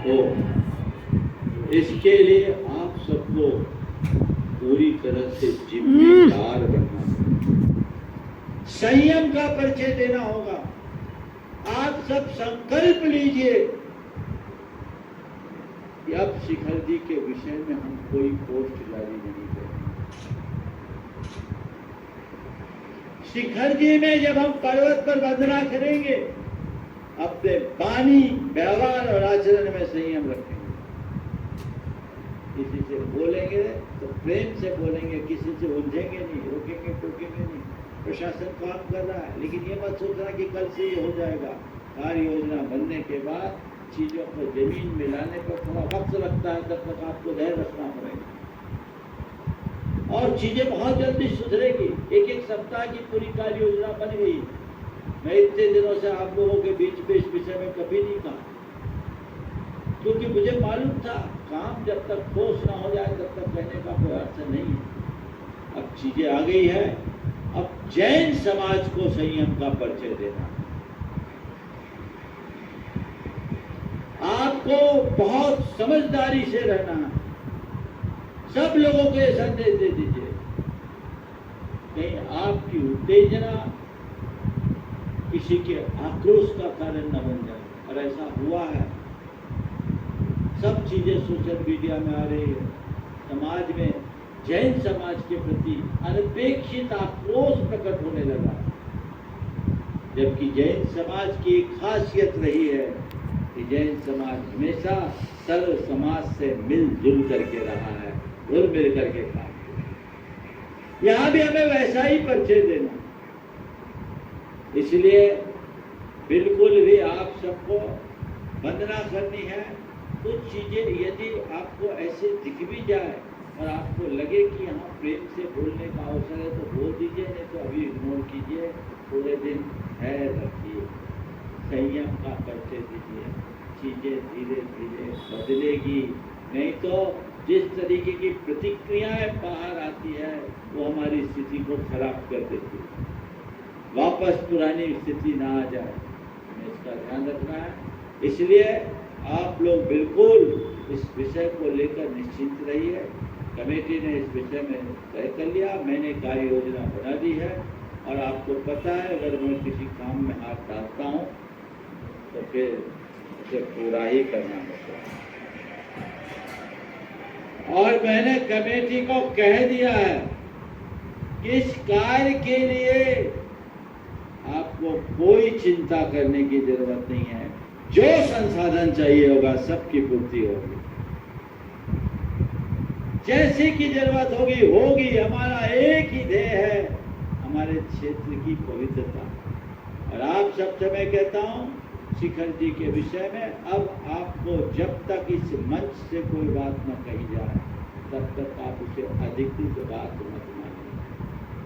हो, इसके लिए आप सबको पूरी तरह से जिम्मेदार बनना होगा, संयम का परिचय देना होगा। आप सब संकल्प लीजिए कि अब शिखर जी के विषय में हम कोई पोस्ट जारी नहीं करेंगे। शिखर जी में जब हम पर्वत पर वंदना करेंगे, अपने वाणी, व्यवहार और आचरण में संयम रखेंगे। किसी से बोलेंगे तो प्रेम से बोलेंगे, किसी से उलझेंगे नहीं, रोकेंगे टोकेंगे नहीं। प्रशासन काम कर रहा है, लेकिन ये मत सोचना कि कल से ये हो जाएगा। कार्य योजना बनने के बाद चीजों को जमीन में लाने पर थोड़ा वक्त लगता है, तब तक आपको धैर्य रखना पड़ेगा और चीजें बहुत जल्दी सुधरेगी। एक एक सप्ताह की पूरी कार्य योजना बन गई। मैं इतने दिनों से आप लोगों के बीच में इस विषय में कभी नहीं कहा, क्योंकि मुझे मालूम था काम जब तक ठोस ना हो जाए तब तक कहने का कोई अर्थ नहीं है। अब चीजें आ गई है, अब जैन समाज को संयम का परिचय देना। आपको बहुत समझदारी से रहना है। सब लोगों को यह संदेश दे दीजिए, कहीं आपकी उत्तेजना किसी के आक्रोश का कारण न बन जाए। और ऐसा हुआ है, सब चीजें सोशल मीडिया में आ रही है। समाज में जैन समाज के प्रति अनपेक्षित आक्रोश प्रकट होने लगा, जबकि जैन समाज की एक खासियत रही है कि जैन समाज हमेशा सर्व समाज से मिलजुल करके रहा है, घुल मिल करके खा। यहां भी हमें वैसा ही परिचय देना। इसलिए बिल्कुल भी आप सबको वंदना करनी है। कुछ चीजें यदि आपको ऐसे दिख भी जाए और आपको लगे कि यहाँ प्रेम से बोलने का अवसर है तो बोल दीजिए, नहीं तो अभी इग्नोर कीजिए। थोड़े दिन है रखिए, संयम का परिचय दीजिए। चीजें धीरे धीरे बदलेगी, नहीं तो जिस तरीके की प्रतिक्रियाएं बाहर आती है वो हमारी स्थिति को खराब कर देती है। वापस पुरानी स्थिति ना आ जाए, हमें इसका ध्यान रखना है। इसलिए आप लोग बिल्कुल इस विषय को लेकर निश्चिंत रहिए। कमेटी ने इस विषय में तय कर लिया, मैंने कार्य योजना बना दी है और आपको पता है अगर मैं किसी काम में हाथ डालता हूँ तो फिर उसे पूरा ही करना होता है। और मैंने कमेटी को कह दिया है कि इस कार्य के लिए आपको कोई चिंता करने की जरूरत नहीं है। जो संसाधन चाहिए होगा सबकी पूर्ति होगी, जैसे की जरूरत होगी। हमारा एक ही ध्येय है, हमारे क्षेत्र की पवित्रता। और आप सबसे मैं कहता हूं शिखर जी के विषय में, अब आपको जब तक इस मंच से कोई बात न कही जाए तब तक आप उसे अधिकृत बात मत